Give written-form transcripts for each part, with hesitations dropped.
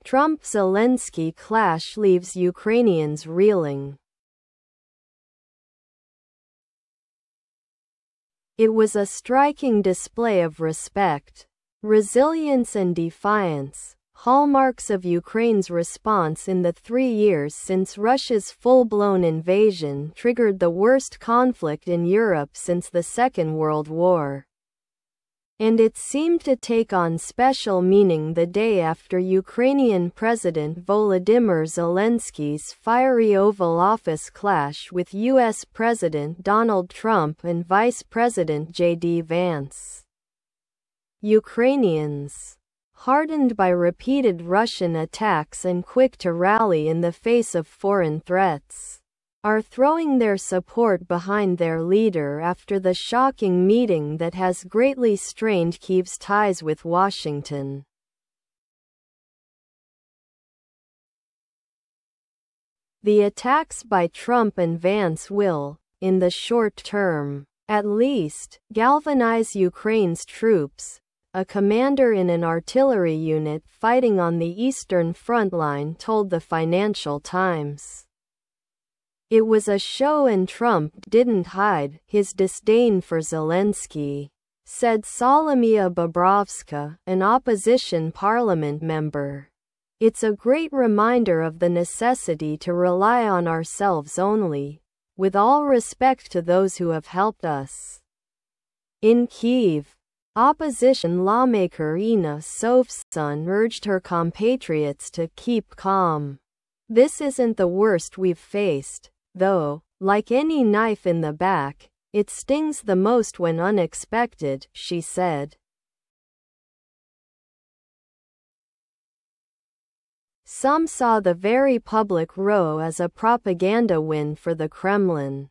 Trump-Zelenskyy clash leaves Ukrainians reeling. It was a striking display of respect, resilience and defiance, hallmarks of Ukraine's response in the 3 years since Russia's full-blown invasion triggered the worst conflict in Europe since the Second World War. And it seemed to take on special meaning the day after Ukrainian President Volodymyr Zelensky's fiery Oval Office clash with U.S. President Donald Trump and Vice President J.D. Vance. Ukrainians, hardened by repeated Russian attacks and quick to rally in the face of foreign threats, are throwing their support behind their leader after the shocking meeting that has greatly strained Kyiv's ties with Washington. The attacks by Trump and Vance will, in the short term, at least, galvanize Ukraine's troops, a commander in an artillery unit fighting on the Eastern Front line told the Financial Times. It was a show and Trump didn't hide his disdain for Zelenskyy, said Solomia Bobrovska, an opposition parliament member. It's a great reminder of the necessity to rely on ourselves only, with all respect to those who have helped us. In Kyiv, opposition lawmaker Inna Sovsun urged her compatriots to keep calm. This isn't the worst we've faced, though, like any knife in the back, it stings the most when unexpected, she said. Some saw the very public row as a propaganda win for the Kremlin.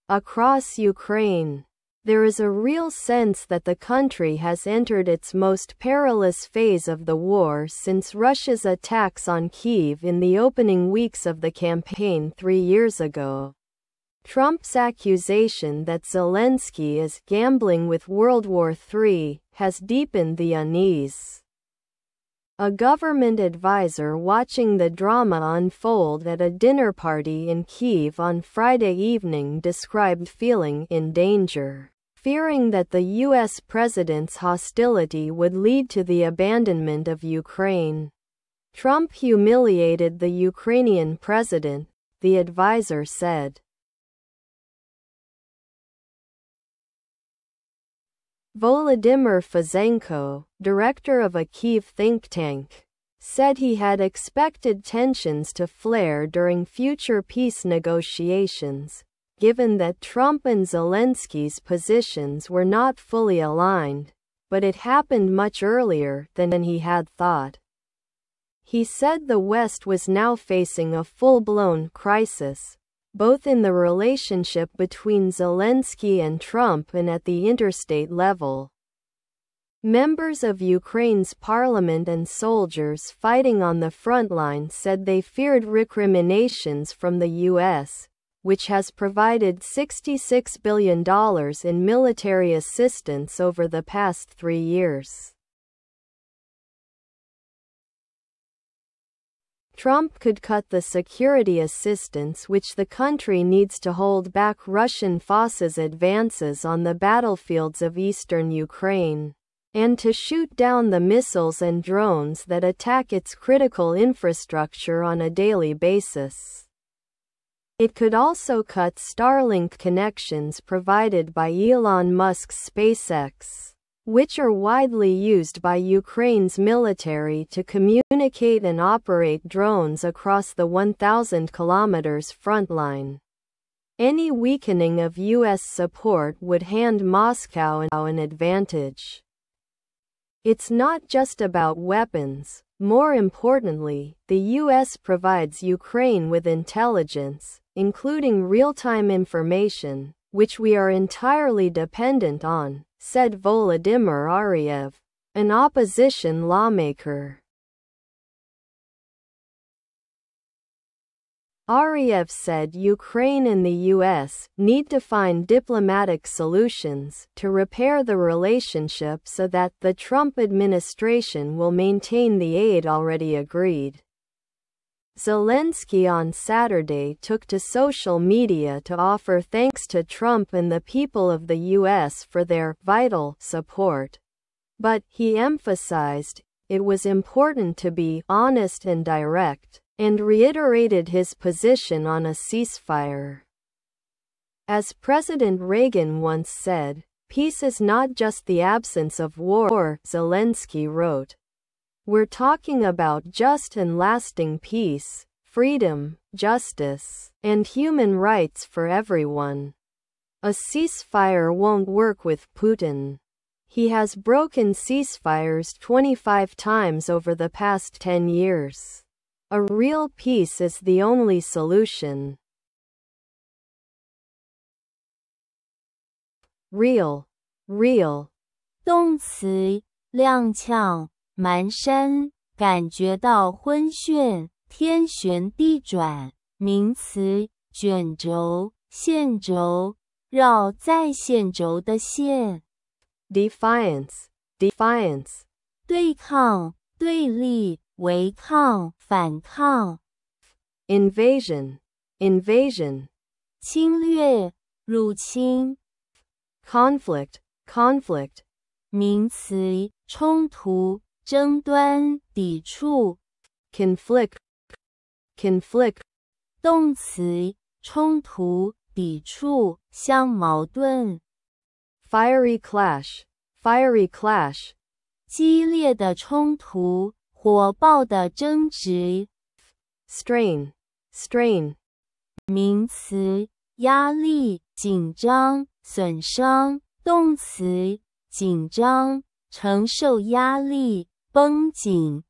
Across Ukraine, there is a real sense that the country has entered its most perilous phase of the war since Russia's attacks on Kyiv in the opening weeks of the campaign 3 years ago. Trump's accusation that Zelenskyy is gambling with World War III has deepened the unease. A government advisor watching the drama unfold at a dinner party in Kyiv on Friday evening described feeling in danger, fearing that the U.S. president's hostility would lead to the abandonment of Ukraine. Trump humiliated the Ukrainian president, the advisor said. Volodymyr Fezenko, director of a Kyiv think tank, said he had expected tensions to flare during future peace negotiations, given that Trump and Zelenskyy's positions were not fully aligned, but it happened much earlier than he had thought. He said the West was now facing a full-blown crisis, both in the relationship between Zelenskyy and Trump and at the interstate level. Members of Ukraine's parliament and soldiers fighting on the front line said they feared recriminations from the U.S., which has provided $66 billion in military assistance over the past 3 years. Trump could cut the security assistance which the country needs to hold back Russian forces' advances on the battlefields of eastern Ukraine, and to shoot down the missiles and drones that attack its critical infrastructure on a daily basis. It could also cut Starlink connections provided by Elon Musk's SpaceX, which are widely used by Ukraine's military to communicate and operate drones across the 1,000 kilometers front line. Any weakening of U.S. support would hand Moscow an advantage. It's not just about weapons. More importantly, the U.S. provides Ukraine with intelligence, including real-time information, which we are entirely dependent on, said Volodymyr Ariev, an opposition lawmaker. Ariev said Ukraine and the US need to find diplomatic solutions to repair the relationship so that the Trump administration will maintain the aid already agreed. Zelenskyy on Saturday took to social media to offer thanks to Trump and the people of the US for their vital support. But, he emphasized, it was important to be honest and direct, and reiterated his position on a ceasefire. As President Reagan once said, peace is not just the absence of war, Zelenskyy wrote. We're talking about just and lasting peace, freedom, justice, and human rights for everyone. A ceasefire won't work with Putin. He has broken ceasefires 25 times over the past 10 years. A real peace is the only solution. Real, real. 动词，踉跄，蹒跚，感觉到昏眩，天旋地转。名词，卷轴，线轴，绕在线轴的线。Defiance, defiance. 对抗，对立，违抗，反抗。Invasion, invasion. 侵略，入侵。Conflict, conflict. 名词，冲突，争端，抵触。Conflict, conflict. 动词，冲突，抵触，相矛盾。Fiery clash, fiery clash. 激烈的冲突，火爆的争执。Strain, strain. 名词，压力，紧张，损伤。动词，紧张，承受压力，绷紧。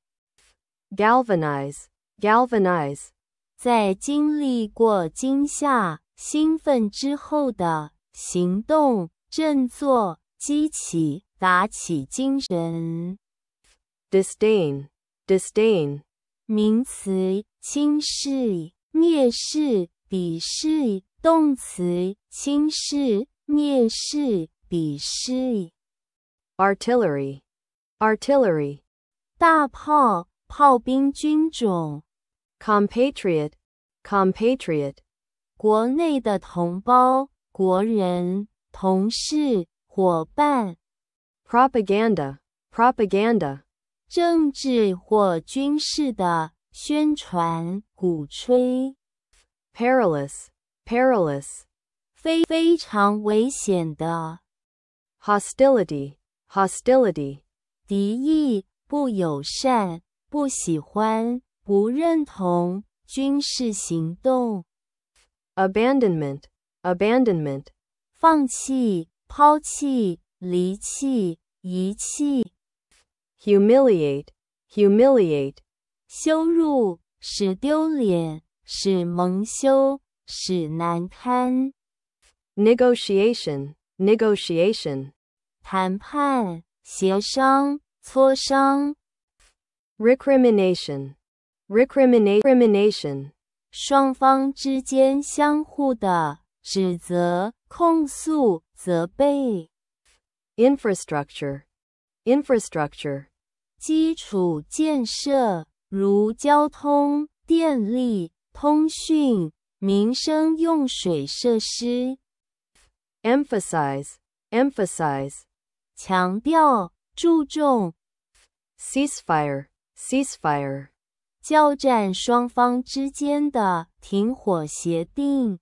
Galvanize, galvanize. 在经历过惊吓、兴奋之后的行动，振作，激起，打起精神。Disdain, disdain. 名词，轻视，蔑视，鄙视。动词，轻视，蔑视，鄙视。Artillery, artillery. 大炮，炮兵军种。Compatriot, compatriot. 国内的同胞，国人，同事，伙伴。Propaganda, propaganda. 政治或军事的宣传，鼓吹。Perilous, perilous. 非常危险的。Hostility, hostility. 敌意，不友善，不喜欢，不认同，军事行动。Abandonment, abandonment. 放弃，抛弃，离弃，遗弃。Humiliate, humiliate. 羞辱，使丢脸，使蒙羞，使难堪。Negotiation, negotiation. 谈判，协商，磋商。Recrimination, recrimination. 双方之间相互的指责、控诉、责备。Infrastructure, infrastructure. 基础建设，如交通、电力、通讯、民生用水设施。Emphasize, emphasize. 强调，注重。Ceasefire, ceasefire. 交战双方之间的停火协定。